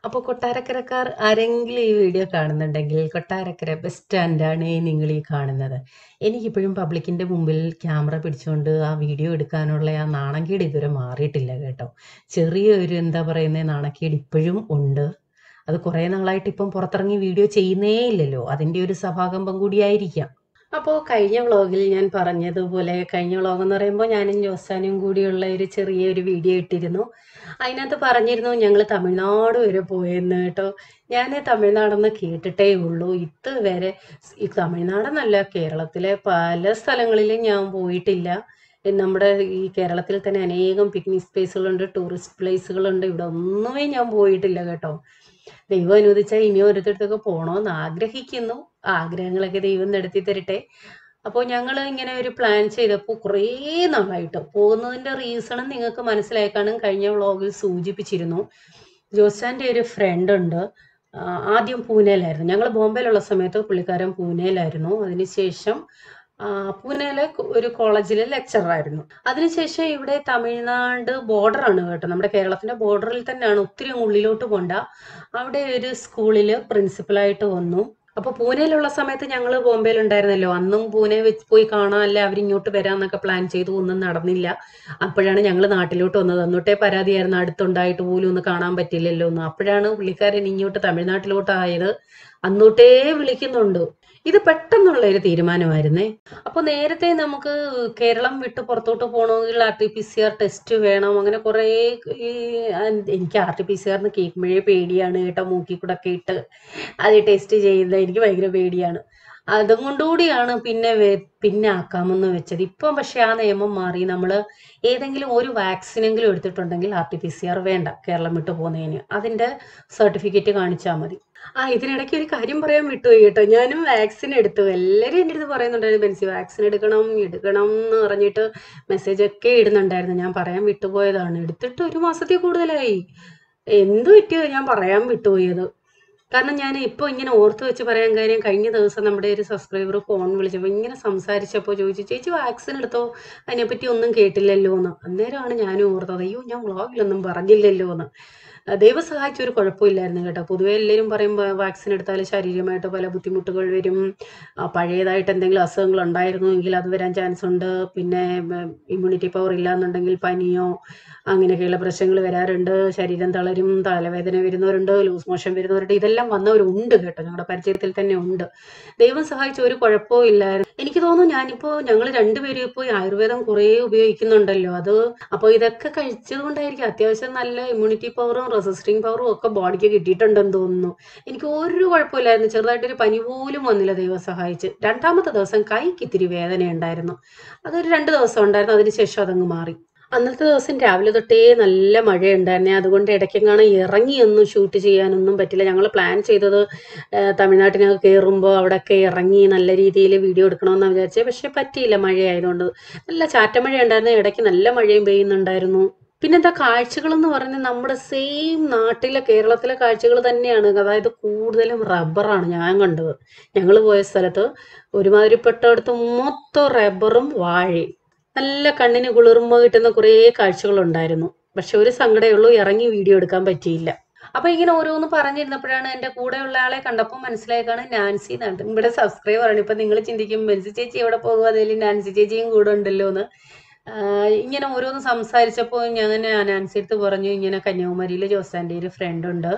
അപ്പോൾ കൊട്ടാരക്കരക്കാർ ആരെങ്കിലും ഈ വീഡിയോ കാണുന്നുണ്ടെങ്കിൽ കൊട്ടാരക്കര ബസ് സ്റ്റാൻഡാണ് നിങ്ങൾ ഈ കാണുന്നത്. എനിക്കിപ്പോഴും പബ്ലിക്കിൻ്റെ മുമ്പിൽ ക്യാമറ പിടിച്ചുകൊണ്ട് ആ വീഡിയോ എടുക്കാനുള്ള ആ നാണക്കേട് ഇതുവരെ മാറിയിട്ടില്ല കേട്ടോ. ചെറിയൊരു എന്താ പറയുന്നത് നാണക്കേട് ഇപ്പോഴും ഉണ്ട്. അത് കുറേ നാളായിട്ട് ഇപ്പം പുറത്തിറങ്ങി വീഡിയോ ചെയ്യുന്നേ ഇല്ലല്ലോ, അതിൻ്റെ ഒരു സഭാകമ്പം കൂടിയായിരിക്കാം. അപ്പോൾ കഴിഞ്ഞ വ്ളോഗിൽ ഞാൻ പറഞ്ഞതുപോലെ, കഴിഞ്ഞ വ്ളോഗ് എന്ന് പറയുമ്പോൾ ഞാനും ജോസാനും കൂടിയുള്ള ഒരു ചെറിയൊരു വീഡിയോ ഇട്ടിരുന്നു. അതിനകത്ത് പറഞ്ഞിരുന്നു ഞങ്ങൾ തമിഴ്നാട് വരെ പോയെന്ന് കേട്ടോ. ഞാൻ തമിഴ്നാടെന്ന് കേട്ടിട്ടേ ഉള്ളൂ, ഇതുവരെ ഈ തമിഴ്നാടെന്നല്ല കേരളത്തിലെ പല സ്ഥലങ്ങളിലും ഞാൻ പോയിട്ടില്ല. നമ്മുടെ ഈ കേരളത്തിൽ തന്നെ അനേകം പിക്നിക് സ്പേസുകളുണ്ട്, ടൂറിസ്റ്റ് പ്ലേസുകളുണ്ട്, ഇവിടെ ഒന്നുമേ ഞാൻ പോയിട്ടില്ല കേട്ടോ. ദൈവം അനുവദിച്ചാൽ ഇനി ഓരോരുത്തർക്കൊക്കെ പോകണമെന്ന് ആഗ്രഹിക്കുന്നു. ആഗ്രഹങ്ങളൊക്കെ ദൈവം നടത്തി തരട്ടെ. അപ്പോൾ ഞങ്ങൾ ഇങ്ങനെ ഒരു പ്ലാൻ ചെയ്തപ്പോൾ കുറേ നാളായിട്ട് പോകുന്നതിൻ്റെ റീസണും നിങ്ങൾക്ക് മനസ്സിലാക്കാനും കഴിഞ്ഞ വ്ളോഗിൽ സൂചിപ്പിച്ചിരുന്നു. ജോസാൻ്റെ ഒരു ഫ്രണ്ട് ഉണ്ട്, ആദ്യം പൂനെയിലായിരുന്നു. ഞങ്ങൾ ബോംബെയിലുള്ള സമയത്ത് പുള്ളിക്കാരൻ പൂനെയിലായിരുന്നു. അതിനുശേഷം പൂനെയിലെ ഒരു കോളേജിലെ ലെക്ചറായിരുന്നു. അതിനുശേഷം ഇവിടെ തമിഴ്നാട് ബോർഡറാണ് കേട്ടോ, നമ്മുടെ കേരളത്തിന്റെ ബോർഡറിൽ തന്നെയാണ്, ഒത്തിരി ഉള്ളിലോട്ട് പോണ്ട. അവിടെ ഒരു സ്കൂളിൽ പ്രിൻസിപ്പലായിട്ട് വന്നു. അപ്പോൾ പൂനെയിലുള്ള സമയത്ത് ഞങ്ങൾ ബോംബെയിലുണ്ടായിരുന്നല്ലോ, അന്നും പൂനെ വെച്ച് പോയി കാണാനല്ലേ അവരിങ്ങോട്ട് വരാമെന്നൊക്കെ പ്ലാൻ ചെയ്തു, ഒന്നും നടന്നില്ല. അപ്പോഴാണ് ഞങ്ങൾ നാട്ടിലോട്ട് വന്നത്. അന്നോട്ടേ പരാതിയായിരുന്നു, അടുത്തുണ്ടായിട്ട് പോലും ഒന്ന് കാണാൻ പറ്റില്ലല്ലോ എന്ന്. അപ്പോഴാണ് പുള്ളിക്കാരൻ ഇങ്ങോട്ട് തമിഴ്നാട്ടിലോട്ടായത്. അന്നോട്ടേ വിളിക്കുന്നുണ്ട്. ഇത് പെട്ടെന്നുള്ള ഒരു തീരുമാനമായിരുന്നേ. അപ്പോൾ നേരത്തെ നമുക്ക് കേരളം വിട്ട് പുറത്തോട്ട് പോകണമെങ്കിൽ RT-PCR ടെസ്റ്റ് വേണം, അങ്ങനെ കുറേ എനിക്ക് RT-PCR കേൾക്കുമ്പോഴേ പേടിയാണ് കേട്ടോ. മൂക്കിൽ കൂടെ ഒക്കെ ഇട്ട് അത് ടെസ്റ്റ് ചെയ്യുന്നത് എനിക്ക് ഭയങ്കര പേടിയാണ്. അതും കൊണ്ടുകൂടിയാണ് പിന്നെ ആക്കാമെന്ന് വെച്ചത്. ഇപ്പം പക്ഷെ ആ നിയമം മാറി. നമ്മൾ ഏതെങ്കിലും ഒരു വാക്സിനെങ്കിലും എടുത്തിട്ടുണ്ടെങ്കിൽ RT-PCR വേണ്ട കേരളം വിട്ട് പോകുന്നതിന്, അതിൻ്റെ സർട്ടിഫിക്കറ്റ് കാണിച്ചാൽ മതി. ഇതിനിടയ്ക്ക് ഒരു കാര്യം പറയാൻ വിട്ടുപോയി കേട്ടോ. ഞാനും വാക്സിൻ എടുത്തു. എല്ലാവരും എൻ്റെ അടുത്ത് പറയുന്നുണ്ടായിരുന്നു ബെൻസി വാക്സിൻ എടുക്കണം എന്ന് പറഞ്ഞിട്ട് മെസ്സേജൊക്കെ ഇടുന്നുണ്ടായിരുന്നു. ഞാൻ പറയാൻ വിട്ടുപോയതാണ്. എടുത്തിട്ട് 1 മാസത്തിൽ കൂടുതലായി. എന്ത് പറ്റിയോ ഞാൻ പറയാൻ വിട്ടുപോയത്. കാരണം ഞാൻ ഇപ്പോൾ ഇങ്ങനെ ഓർത്ത് വെച്ച് പറയാൻ കാര്യം, കഴിഞ്ഞ ദിവസം നമ്മുടെ ഒരു സബ്സ്ക്രൈബർ ഫോൺ വിളിച്ചപ്പോൾ ഇങ്ങനെ സംസാരിച്ചപ്പോൾ ചോദിച്ചു, ചേച്ചി വാക്സിൻ എടുത്തോ, അതിനെപ്പറ്റി ഒന്നും കേട്ടില്ലല്ലോ എന്ന്. അന്നേരമാണ് ഞാനും ഓർത്തത്, അയ്യോ ഞാൻ വ്ളോഗിലൊന്നും പറഞ്ഞില്ലല്ലോ എന്ന്. ദൈവം സഹായിച്ച ഒരു കുഴപ്പമില്ലായിരുന്നു കേട്ടോ. പൊതുവെ എല്ലാവരും പറയുമ്പോൾ വാക്സിൻ എടുത്താൽ ശാരീരികമായിട്ട് പല ബുദ്ധിമുട്ടുകൾ വരും, പഴയതായിട്ട് എന്തെങ്കിലും അസുഖങ്ങൾ ഉണ്ടായിരുന്നുവെങ്കിൽ അത് വരാൻ ചാൻസ് ഉണ്ട്, പിന്നെ ഇമ്മ്യൂണിറ്റി പവർ ഇല്ലാന്നുണ്ടെങ്കിൽ പനിയോ അങ്ങനെയൊക്കെയുള്ള പ്രശ്നങ്ങൾ വരാറുണ്ട്, ശരീരം തളരും, തലവേദന വരുന്നവരുണ്ട്, ലൂസ് മോഷൻ വരുന്നവരുണ്ട്, ഇതെല്ലാം വന്നവരുണ്ട് കേട്ടോ, ഞങ്ങളുടെ പരിചയത്തിൽ തന്നെ ഉണ്ട്. ദൈവം സഹായിച്ച ഒരു കുഴപ്പവും ഇല്ലായിരുന്നു. എനിക്ക് തോന്നുന്നു ഞങ്ങൾ രണ്ടുപേരും ഇപ്പോൾ ആയുർവേദം കുറേ ഉപയോഗിക്കുന്നുണ്ടല്ലോ, അപ്പോൾ ഇതൊക്കെ കഴിച്ചത് കൊണ്ടായിരിക്കും അത്യാവശ്യം നല്ല ഇമ്മ്യൂണിറ്റി പവറും റെസിസ്റ്റിംഗ് പവറും ഒക്കെ ബോഡിക്ക് കിട്ടിയിട്ടുണ്ടെന്ന് തോന്നുന്നു. എനിക്ക് ഒരു കുഴപ്പമില്ലായിരുന്നു, ചെറുതായിട്ടൊരു പനി പോലും വന്നില്ല ദൈവം സഹായിച്ച്. 2ാമത്തെ ദിവസം കൈക്ക് ഇത്തിരി വേദന ഉണ്ടായിരുന്നു, അതൊരു 2 ദിവസം ഉണ്ടായിരുന്നു, അതിനുശേഷം അതങ്ങ് മാറി. അന്നത്തെ ദിവസം രാവിലെ തൊട്ടേ നല്ല മഴയുണ്ടായിരുന്നേ, അതുകൊണ്ട് ഇടയ്ക്കെങ്ങാണ് ഇറങ്ങിയൊന്നും ഷൂട്ട് ചെയ്യാനൊന്നും പറ്റില്ല. ഞങ്ങൾ പ്ലാൻ ചെയ്തത് തമിഴ്നാട്ടിനൊക്കെ കയറുമ്പോൾ അവിടെയൊക്കെ ഇറങ്ങി നല്ല രീതിയിൽ വീഡിയോ എടുക്കണമെന്ന് വിചാരിച്ചത്, പക്ഷെ പറ്റിയില്ല, മഴയായതുകൊണ്ട്. നല്ല ചാറ്റമഴ ഉണ്ടായിരുന്നു, ഇടയ്ക്ക് നല്ല മഴയും പെയ്യുന്നുണ്ടായിരുന്നു. പിന്നെന്താ കാഴ്ചകളെന്ന് പറഞ്ഞാൽ നമ്മുടെ സെയിം നാട്ടിലെ കേരളത്തിലെ കാഴ്ചകൾ തന്നെയാണ്. അതായത് കൂടുതലും റബ്ബറാണ് ഞാൻ കണ്ടത്. ഞങ്ങൾ പോയ സ്ഥലത്ത് ഒരുമാതിരിപ്പെട്ടടുത്ത് മൊത്തം റബ്ബറും വാഴയും. നല്ല കണ്ണിന് കുളിർമ കിട്ടുന്ന കുറേ കാഴ്ചകളുണ്ടായിരുന്നു. പക്ഷെ ഒരു സങ്കടമേ ഉള്ളൂ, ഇറങ്ങി വീഡിയോ എടുക്കാൻ പറ്റിയില്ല. അപ്പൊ ഇങ്ങനെ ഓരോന്ന് പറഞ്ഞിരുന്നപ്പോഴാണ് എൻ്റെ കൂടെയുള്ള ആളെ കണ്ടപ്പോൾ മനസ്സിലായതാണ് നാൻസി എന്നാണ്, ഇവിടെ സബ്സ്ക്രൈബറാണ്. ഇപ്പൊ നിങ്ങൾ ചിന്തിക്കും ബെൻസി ചേച്ചി എവിടെ പോകുക, അതിൽ നാൻസി ചേച്ചിയും കൂടെ ഉണ്ടല്ലോ എന്ന്. ഇങ്ങനെ ഓരോന്ന് സംസാരിച്ചപ്പോൾ ഞാൻ നാൻസി അടുത്ത് പറഞ്ഞു, ഇങ്ങനെ കന്യാകുമാരിയിൽ ജോസാൻ്റെ ഒരു ഫ്രണ്ട് ഉണ്ട്,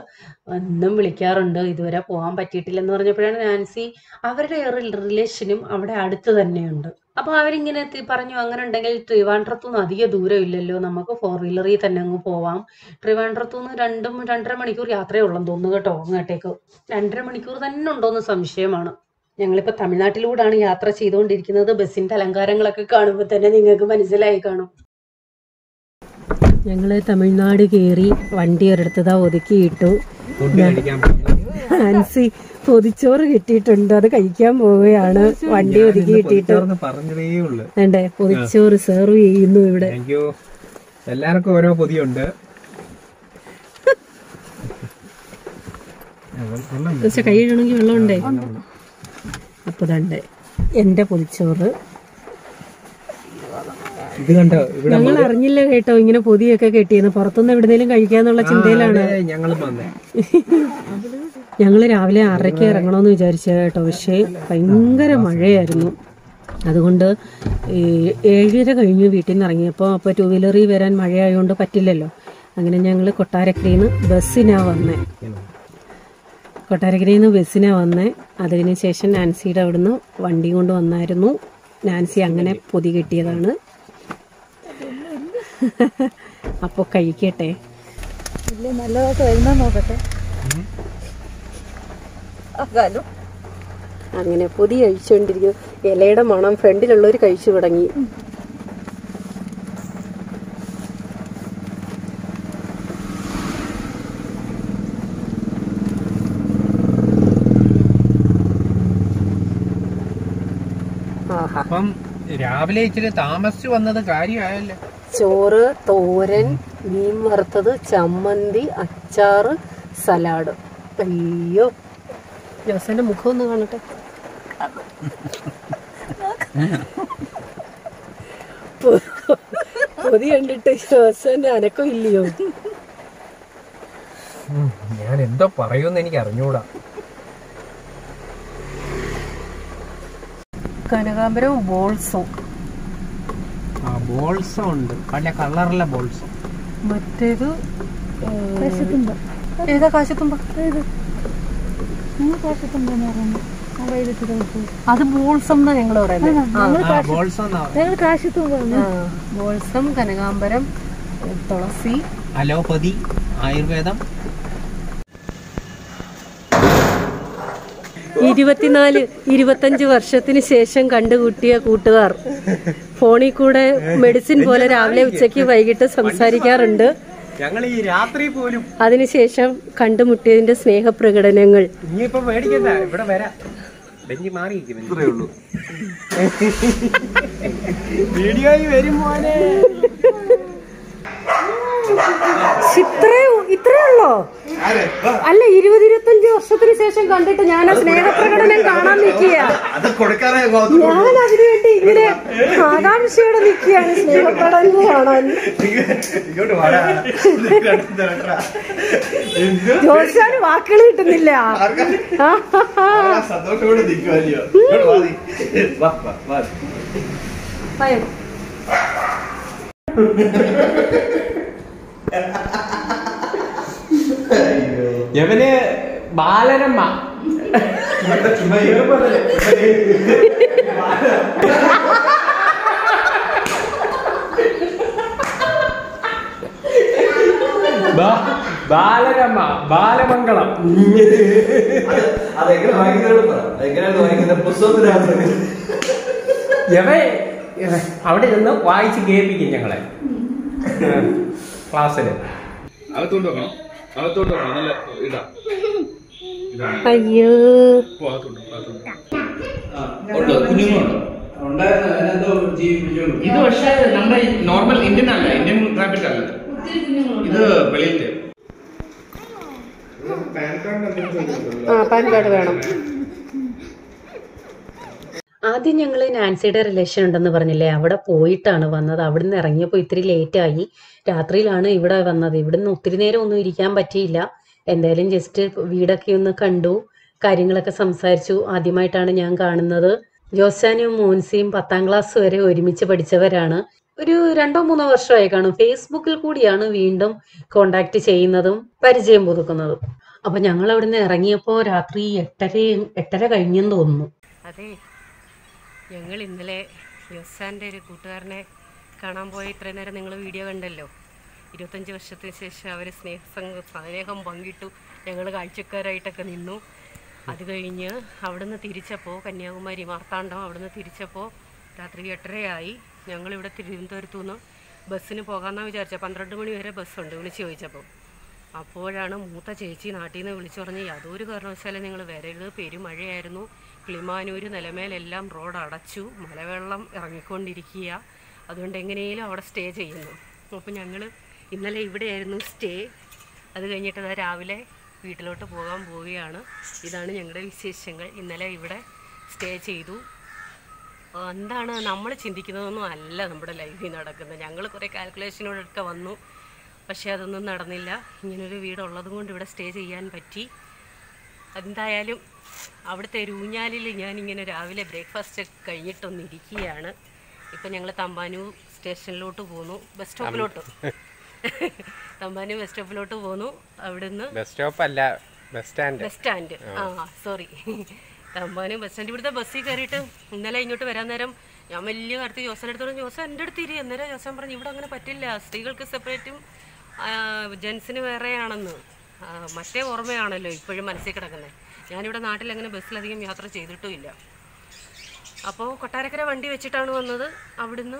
എന്നും വിളിക്കാറുണ്ട്, ഇതുവരെ പോകാൻ പറ്റിയിട്ടില്ലെന്ന് പറഞ്ഞപ്പോഴാണ് നാൻസി, അവരുടെ റിലേഷനും അവിടെ അടുത്ത് തന്നെയുണ്ട്. അപ്പോൾ അവരിങ്ങനെ പറഞ്ഞു, അങ്ങനെ ഉണ്ടെങ്കിൽ ട്രിവാൻഡ്രത്തുനിന്ന് അധിക ദൂരം ഇല്ലല്ലോ, നമുക്ക് 4 വീലറിൽ തന്നെ അങ്ങ് പോവാം. ട്രിവാൻഡ്രത്തുനിന്ന് 2-2.5 മണിക്കൂർ യാത്രയേ ഉള്ളെന്ന് തോന്നുന്നു കേട്ടോ അങ്ങോട്ടേക്ക്. 2.5 മണിക്കൂർ തന്നെ ഉണ്ടോയെന്ന് സംശയമാണ്. ഞങ്ങളിപ്പോൾ തമിഴ്നാട്ടിലൂടെയാണ് യാത്ര ചെയ്തുകൊണ്ടിരിക്കുന്നത്. ബസ്സിൻ്റെ അലങ്കാരങ്ങളൊക്കെ കാണുമ്പോൾ തന്നെ നിങ്ങൾക്ക് മനസ്സിലായി കാണും. ഞങ്ങൾ തമിഴ്നാട് കയറി, വണ്ടി ഒരിടത്തതാ ഒതുക്കിയിട്ടു. നാൻസി പൊതിച്ചോറ് കിട്ടിയിട്ടുണ്ട്, അത് കഴിക്കാൻ പോവുകയാണ്. വണ്ടി ഒതുക്കി കിട്ടിയിട്ട് വേണ്ടേ, പൊതിച്ചോറ് സെർവ് ചെയ്യുന്നു ഇവിടെ. എല്ലാവർക്കും ഓരോ പൊതിയുണ്ട്. കൈ കഴുകണമെങ്കിൽ വെള്ളമുണ്ടേ. അപ്പൊ തണ്ടേ എൻ്റെ പൊതിച്ചോറ് ഇത് കണ്ടോ, ഇവിടെ ഞങ്ങൾ അറിഞ്ഞില്ല കേട്ടോ ഇങ്ങനെ പൊതിയൊക്കെ കെട്ടിയെന്ന്. പുറത്തുനിന്ന് എവിടെന്നെങ്കിലും കഴിക്കാന്നുള്ള ചിന്തയിലാണ് ഞങ്ങളും വന്നേ. ഞങ്ങൾ രാവിലെ 6:30 ഇറങ്ങണമെന്ന് വിചാരിച്ച കേട്ടോ, പക്ഷേ ഭയങ്കര മഴയായിരുന്നു. അതുകൊണ്ട് 7:30 കഴിഞ്ഞു വീട്ടിൽ നിന്ന് ഇറങ്ങിയപ്പോൾ. അപ്പോൾ 2 വീലറിൽ വരാൻ മഴയായതുകൊണ്ട് പറ്റില്ലല്ലോ. അങ്ങനെ ഞങ്ങൾ കൊട്ടാരക്കരയിൽ നിന്ന് ബസ്സിനാണ് വന്നേ. അതിന് ശേഷം നാൻസിയുടെ അവിടുന്ന് വണ്ടി കൊണ്ട് വന്നായിരുന്നു. നാൻസി അങ്ങനെ പൊതി കെട്ടിയതാണ്. അപ്പോൾ കഴിക്കട്ടെ. നല്ലതായിട്ട് വരുന്ന നോക്കട്ടെ. അങ്ങനെ പൊതി കഴിച്ചുകൊണ്ടിരിക്കുന്നു. ഇലയുടെ മണം ഫ്രണ്ടിലുള്ളവർ കഴിച്ചു തുടങ്ങി. അപ്പം രാവിലെ ഇച്ചിരി താമസിച്ചു വന്നത് കാര്യമായല്ലോ. ചോറ്, തോരൻ, മീൻ വറുത്തത്, ചമ്മന്തി, അച്ചാറ്, സലാഡ്. അയ്യോ, ജോസന്റെ മുഖം ഒന്ന് കാണട്ടെ. പൊതി കണ്ടിട്ട് ജോസന്റെ അനക്കം ഇല്ലയോ? ഞാൻ എന്തോ പറയൂന്ന് എനിക്ക് അറിഞ്ഞൂടാ. കനകാമ്പരം ബോൾസോ. ബോൾസോ ഉണ്ട്, പല കളറിലെ ബോൾസോ. മറ്റേത് ഏതാ? കാശത്തുമ്പ. അത് ബോൾസം എന്നാ ഞങ്ങള് പറയുന്നത്. ബോൾസം, കനകാമ്പരം, തുളസി, അലോപ്പതി, ആയുർവേദം. 24-25 വർഷത്തിന് ശേഷം കണ്ടുകൂട്ടിയ കൂട്ടുകാർ ഫോണിൽ കൂടെ മെഡിസിൻ പോലെ രാവിലെ ഉച്ചയ്ക്ക് വൈകിട്ട് സംസാരിക്കാറുണ്ട്. ഞങ്ങൾ ഈ രാത്രി പോലും അതിനുശേഷം കണ്ടുമുട്ടിയതിന്റെ സ്നേഹപ്രകടനങ്ങൾ. ഇനിയിപ്പോ മേടിക്കണ്ട, ഇവിടെ വരാം. ബെഞ്ചി മാറിയിരിക്കും, ഇത്രേ ഉള്ളൂ. വീഡിയോയിൽ വരും മോനെ. ഇത്രേ ഉള്ളോ? അല്ല, 20-25 വർഷത്തിന് ശേഷം കണ്ടിട്ട് ഞാൻ ആ സ്നേഹപ്രകടനം കാണാൻ നിൽക്കുക. ഞാൻ അതിനുവേണ്ടി ഇങ്ങനെ ആകാംക്ഷയോടെ നിൽക്കുകയാണ് സ്നേഹപ്രകടനം കാണാൻ. ജോസാന് വാക്കുകൾ കിട്ടുന്നില്ല. യവന് ബാലരമ്മ. ബാലരമ്മ, ബാലമംഗളം. അവിടെ നിന്ന് വായിച്ച് കേൾപ്പിക്കും ഞങ്ങളെ ക്ലാസ്സില്. അയ്യോ, ഇത് പക്ഷേ നമ്മുടെ നോർമൽ ഇന്ത്യൻ അല്ല, ഇന്ത്യൻ റാബിറ്റ് അല്ല ഇത്. വെളിയില് പാൻ കാർഡ് വേണം. ആദ്യം ഞങ്ങൾ നാൻസിയുടെ റിലേഷൻ ഉണ്ടെന്ന് പറഞ്ഞില്ലേ, അവിടെ പോയിട്ടാണ് വന്നത്. അവിടുന്ന് ഇറങ്ങിയപ്പോൾ ഇത്തിരി ലേറ്റായി. രാത്രിയിലാണ് ഇവിടെ വന്നത്. ഇവിടുന്ന് ഒത്തിരി നേരം ഒന്നും ഇരിക്കാൻ പറ്റിയില്ല. എന്തായാലും ജസ്റ്റ് വീടൊക്കെ ഒന്ന് കണ്ടു, കാര്യങ്ങളൊക്കെ സംസാരിച്ചു. ആദ്യമായിട്ടാണ് ഞാൻ കാണുന്നത്. ജോസാനും മോൻസിയും 10ാം ക്ലാസ് വരെ ഒരുമിച്ച് പഠിച്ചവരാണ്. ഒരു 2-3 വർഷമായി കാണും. ഫേസ്ബുക്കിൽ കൂടിയാണ് വീണ്ടും കോണ്ടാക്ട് ചെയ്യുന്നതും പരിചയം പുതുക്കുന്നതും. അപ്പൊ ഞങ്ങൾ അവിടുന്ന് ഇറങ്ങിയപ്പോൾ രാത്രി 8:30 കഴിഞ്ഞെന്ന് തോന്നുന്നു. അതെ, ഞങ്ങൾ ഇന്നലെ ജോസാൻ്റെ ഒരു കൂട്ടുകാരനെ കാണാൻ പോയ ഇത്രയും നേരം നിങ്ങൾ വീഡിയോ കണ്ടല്ലോ. 25 വർഷത്തിന് ശേഷം അവർ സ്നേഹം പങ്കിട്ടു. ഞങ്ങൾ കാഴ്ചക്കാരായിട്ടൊക്കെ നിന്നു. അത് കഴിഞ്ഞ് അവിടുന്ന് തിരിച്ചപ്പോൾ കന്യാകുമാരി മാർത്താണ്ഡം അവിടുന്ന് തിരിച്ചപ്പോൾ രാത്രി 8:30 ഞങ്ങളിവിടെ തിരുവനന്തപുരത്തു നിന്ന് ബസ്സിന് പോകാമെന്നാണ് വിചാരിച്ചത്. 12 മണി വരെ ബസ്സുണ്ട് വിളിച്ച് ചോദിച്ചപ്പോൾ. അപ്പോഴാണ് മൂത്ത ചേച്ചി നാട്ടിൽ നിന്ന് വിളിച്ചു പറഞ്ഞ് യാതൊരു കാരണവശാലും നിങ്ങൾ വരരുത്, പെരുമഴയായിരുന്നു, കിളിമാനൂർ നിലമേലെല്ലാം റോഡ് അടച്ചു, മലവെള്ളം ഇറങ്ങിക്കൊണ്ടിരിക്കുക, അതുകൊണ്ട് എങ്ങനെയും അവിടെ സ്റ്റേ ചെയ്യുന്നു. അപ്പോൾ ഞങ്ങൾ ഇന്നലെ ഇവിടെയായിരുന്നു സ്റ്റേ. അത് കഴിഞ്ഞിട്ട് രാവിലെ വീട്ടിലോട്ട് പോകാൻ പോവുകയാണ്. ഇതാണ് ഞങ്ങളുടെ വിശേഷങ്ങൾ. ഇന്നലെ ഇവിടെ സ്റ്റേ ചെയ്തു. എന്താണ് നമ്മൾ ചിന്തിക്കുന്നതൊന്നും അല്ല നമ്മുടെ ലൈഫിൽ നടക്കുന്നത്. ഞങ്ങൾ കുറേ കാൽക്കുലേഷനോടൊക്കെ വന്നു, പക്ഷേ അതൊന്നും നടന്നില്ല. ഇങ്ങനൊരു വീടുള്ളത് കൊണ്ട് ഇവിടെ സ്റ്റേ ചെയ്യാൻ പറ്റി. എന്തായാലും അവിടുത്തെ ഒരു ഊഞ്ഞാലിൽ ഞാനിങ്ങനെ രാവിലെ ബ്രേക്ക്ഫാസ്റ്റ് കഴിഞ്ഞിട്ടൊന്നിരിക്കുകയാണ്. ഇപ്പം ഞങ്ങൾ തമ്പാനൂർ സ്റ്റേഷനിലോട്ട് പോന്നു, ബസ് സ്റ്റോപ്പിലോട്ട്. തമ്പാനൂർ ബസ് സ്റ്റോപ്പിലോട്ട് പോന്നു. അവിടുന്ന് bus stand sorry, Thampanoor bus stand. ഇവിടുത്തെ ബസ്സിൽ കയറിയിട്ട് ഇന്നലെ ഇങ്ങോട്ട് വരാൻ നേരം ഞാൻ വലിയ കാര്യത്തിൽ ജോസൻ്റെ അടുത്ത് പറഞ്ഞു, ജോസൻ എൻ്റെ അടുത്ത് ഇരി. അന്നേരം ജോസൻ പറഞ്ഞു ഇവിടെ അങ്ങനെ പറ്റില്ല, സ്ത്രീകൾക്ക് സെപ്പറേറ്റും ജെൻസിന് വേറെയാണെന്ന്. മറ്റേ ഓർമ്മയാണല്ലോ ഇപ്പോഴും മനസ്സിൽ കിടക്കുന്നത്. ഞാനിവിടെ നാട്ടിൽ അങ്ങനെ ബസ്സിലധികം യാത്ര ചെയ്തിട്ടുമില്ല. അപ്പോൾ കൊട്ടാരക്കര വണ്ടി വെച്ചിട്ടാണ് വന്നത്. അവിടുന്ന്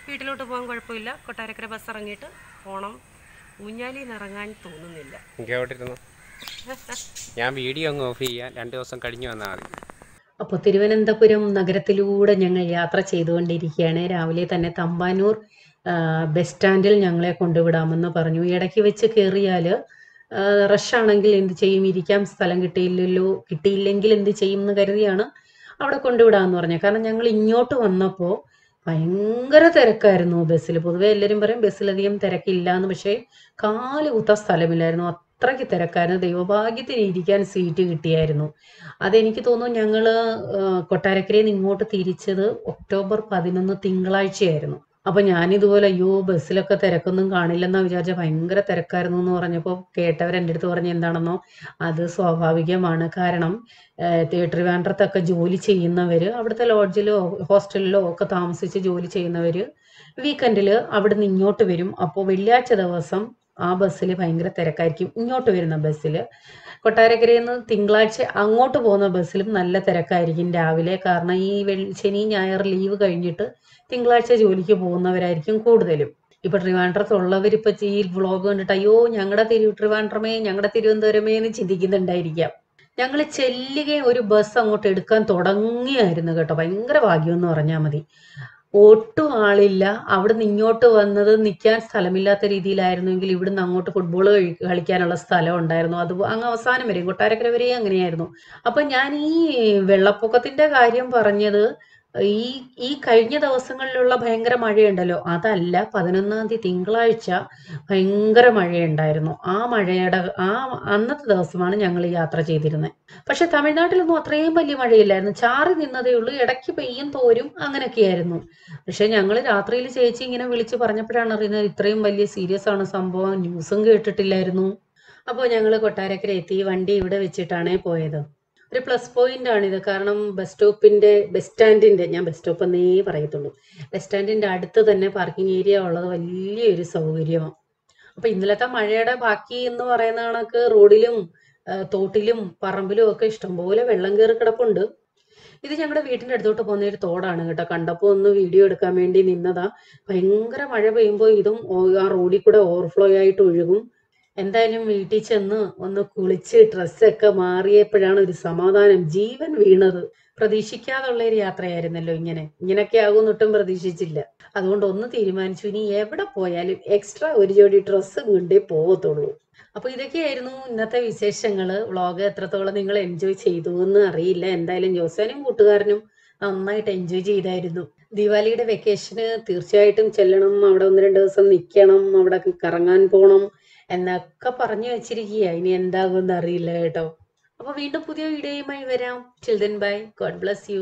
വീട്ടിലോട്ട് പോകാൻ കുഴപ്പമില്ല. കൊട്ടാരക്കര ബസ് ഇറങ്ങിയിട്ട് പോകണം. ഊഞ്ഞാലിൽ നിന്ന് ഇറങ്ങാൻ തോന്നുന്നില്ല. ഞാൻ വീഡിയോ അങ്ങ് ഓഫ് ചെയ്യാം, 2 ദിവസം കഴിഞ്ഞ് വന്നാൽ മതി. അപ്പോൾ തിരുവനന്തപുരം നഗരത്തിലൂടെ ഞങ്ങൾ യാത്ര ചെയ്തുകൊണ്ടിരിക്കുകയാണ്. രാവിലെ തന്നെ തമ്പാനൂർ ബസ് സ്റ്റാൻഡിൽ ഞങ്ങളെ കൊണ്ടുവിടാമെന്ന് പറഞ്ഞു. ഇടയ്ക്ക് വെച്ച് കയറിയാൽ റഷാണെങ്കിൽ എന്ത് ചെയ്യും, ഇരിക്കാൻ സ്ഥലം കിട്ടിയില്ലെങ്കിൽ എന്ത് ചെയ്യും എന്ന് കരുതിയാണ് അവിടെ കൊണ്ടുവിടാമെന്ന് പറഞ്ഞത്. കാരണം ഞങ്ങൾ ഇങ്ങോട്ട് വന്നപ്പോൾ ഭയങ്കര തിരക്കായിരുന്നു ബസ്സിൽ. പൊതുവെ എല്ലാവരും പറയും ബസ്സിലധികം തിരക്കില്ല എന്ന്, പക്ഷേ കാല് കുത്താൻ സ്ഥലമില്ലായിരുന്നു, അത്രയ്ക്ക് തിരക്കായിരുന്നു. ദൈവഭാഗ്യത്തിന് ഇരിക്കാൻ സീറ്റ് കിട്ടിയായിരുന്നു. അതെനിക്ക് തോന്നുന്നു ഞങ്ങൾ കൊട്ടാരക്കരയിൽ നിന്ന് ഇങ്ങോട്ട് തിരിച്ചത് ഒക്ടോബർ 11 തിങ്കളാഴ്ചയായിരുന്നു. അപ്പൊ ഞാനിതുപോലെ അയ്യോ ബസ്സിലൊക്കെ തിരക്കൊന്നും കാണില്ലെന്നാ വിചാരിച്ച, ഭയങ്കര തിരക്കായിരുന്നു എന്ന് പറഞ്ഞപ്പോൾ കേട്ടവർ എൻ്റെ അടുത്ത് പറഞ്ഞ് എന്താണെന്നോ, അത് സ്വാഭാവികമാണ്. കാരണം ട്രിവാൻഡ്രത്തൊക്കെ ജോലി ചെയ്യുന്നവർ, അവിടുത്തെ ലോഡ്ജിലോ ഹോസ്റ്റലിലോ ഒക്കെ താമസിച്ച് ജോലി ചെയ്യുന്നവർ വീക്കെൻഡിൽ അവിടെ നിന്ന് ഇങ്ങോട്ട് വരും. അപ്പോൾ വെള്ളിയാഴ്ച ദിവസം ആ ബസ്സിൽ ഭയങ്കര തിരക്കായിരിക്കും. ഇങ്ങോട്ട് വരുന്ന ബസ്സിൽ കൊട്ടാരക്കരയിൽ നിന്ന് തിങ്കളാഴ്ച അങ്ങോട്ട് പോകുന്ന ബസ്സിലും നല്ല തിരക്കായിരിക്കും രാവിലെ. കാരണം ഈ ശനി ഞായർ ലീവ് കഴിഞ്ഞിട്ട് തിങ്കളാഴ്ച ജോലിക്ക് പോകുന്നവരായിരിക്കും കൂടുതലും. ഇപ്പൊ ട്രിവാൻഡ്രത്തുള്ളവർ ഇപ്പൊ ഈ വ്ളോഗ് കണ്ടിട്ട് അയ്യോ ഞങ്ങളുടെ ട്രിവാൻഡ്രമേ, ഞങ്ങളുടെ തിരുവനന്തപുരമേ എന്ന് ചിന്തിക്കുന്നുണ്ടായിരിക്കാം. ഞങ്ങൾ ചെല്ലുകയും ഒരു ബസ് അങ്ങോട്ട് എടുക്കാൻ തുടങ്ങിയായിരുന്നു കേട്ടോ. ഭയങ്കര ഭാഗ്യം എന്ന് പറഞ്ഞാൽ മതി. ഒട്ടും ആളില്ല. അവിടുന്ന് ഇങ്ങോട്ട് വന്നത് നിൽക്കാൻ സ്ഥലമില്ലാത്ത രീതിയിലായിരുന്നെങ്കിൽ ഇവിടുന്ന് അങ്ങോട്ട് ഫുട്ബോൾ കളിക്കാനുള്ള സ്ഥലം ഉണ്ടായിരുന്നു. അത് അങ്ങ് അവസാനം വരെ കൊട്ടാരക്കര വരെ അങ്ങനെയായിരുന്നു. അപ്പൊ ഞാൻ ഈ വെള്ളപ്പൊക്കത്തിന്റെ കാര്യം പറഞ്ഞത് ഈ കഴിഞ്ഞ ദിവസങ്ങളിലുള്ള ഭയങ്കര മഴയുണ്ടല്ലോ, അതല്ല. 11-ാം തീയതി തിങ്കളാഴ്ച ഭയങ്കര മഴയുണ്ടായിരുന്നു. ആ മഴയുടെ അന്നത്തെ ദിവസമാണ് ഞങ്ങൾ യാത്ര ചെയ്തിരുന്നത്. പക്ഷെ തമിഴ്നാട്ടിലൊന്നും അത്രയും വലിയ മഴയില്ലായിരുന്നു. ചാറി നിന്നതേ ഉള്ളൂ, ഇടയ്ക്ക് പെയ്യും തോരും അങ്ങനെയൊക്കെയായിരുന്നു. പക്ഷെ ഞങ്ങൾ രാത്രിയിൽ ചേച്ചി ഇങ്ങനെ വിളിച്ച് പറഞ്ഞപ്പോഴാണ് അറിയുന്നത് ഇത്രയും വലിയ സീരിയസ് ആണ് സംഭവം. ന്യൂസും കേട്ടിട്ടില്ലായിരുന്നു. അപ്പോൾ ഞങ്ങൾ കൊട്ടാരക്കര എത്തി. വണ്ടി ഇവിടെ വെച്ചിട്ടാണ് പോയത്. ഒരു പ്ലസ് പോയിന്റ് ആണിത്. കാരണം ബസ് സ്റ്റാൻഡിന്റെ, ഞാൻ ബസ് സ്റ്റോപ്പ് എന്നേ പറയത്തുള്ളൂ, ബസ് സ്റ്റാൻഡിന്റെ അടുത്ത് തന്നെ പാർക്കിംഗ് ഏരിയ ഉള്ളത് വലിയൊരു സൗകര്യമാണ്. അപ്പൊ ഇന്നലത്തെ മഴയുടെ ബാക്കി എന്ന് പറയുന്ന കണക്ക് റോഡിലും തോട്ടിലും പറമ്പിലും ഒക്കെ ഇഷ്ടംപോലെ വെള്ളം കയറി കിടപ്പുണ്ട്. ഇത് ഞങ്ങളുടെ വീട്ടിന്റെ അടുത്തോട്ട് പോകുന്ന ഒരു തോടാണ് കേട്ടോ. കണ്ടപ്പോൾ ഒന്ന് വീഡിയോ എടുക്കാൻ വേണ്ടി നിന്നതാ. ഭയങ്കര മഴ പെയ്യുമ്പോൾ ഇതും ആ റോഡിൽ കൂടെ ഓവർഫ്ലോ ആയിട്ട് ഒഴുകും. എന്തായാലും വീട്ടിൽ ചെന്ന് ഒന്ന് കുളിച്ച് ഡ്രസ്സൊക്കെ മാറിയപ്പോഴാണ് ഒരു സമാധാനം, ജീവൻ വീണത്. പ്രതീക്ഷിക്കാതുള്ള ഒരു യാത്രയായിരുന്നല്ലോ. ഇങ്ങനെയൊക്കെ ആകുമെന്ന് ഒട്ടും പ്രതീക്ഷിച്ചില്ല. അതുകൊണ്ട് ഒന്ന് തീരുമാനിച്ചു, ഇനി എവിടെ പോയാലും എക്സ്ട്രാ ഒരു ജോഡി ഡ്രസ്സ് കൊണ്ടേ പോകത്തുള്ളൂ. അപ്പൊ ഇതൊക്കെയായിരുന്നു ഇന്നത്തെ വിശേഷങ്ങള്. വ്ളോഗ് എത്രത്തോളം നിങ്ങൾ എൻജോയ് ചെയ്തു എന്ന് അറിയില്ല. എന്തായാലും ജോസാനും കൂട്ടുകാരനും നന്നായിട്ട് എൻജോയ് ചെയ്തായിരുന്നു. ദിവാലിയുടെ വെക്കേഷന് തീർച്ചയായിട്ടും ചെല്ലണം, അവിടെ 1-2 ദിവസം നിൽക്കണം, അവിടെ കറങ്ങാൻ പോകണം എന്നൊക്കെ പറഞ്ഞു വെച്ചിരിക്കുക. ഇനി എന്താകുമെന്ന് അറിയില്ല കേട്ടോ. അപ്പൊ വീണ്ടും പുതിയ വീഡിയോയുമായി വരാം. Till then bye, God bless you.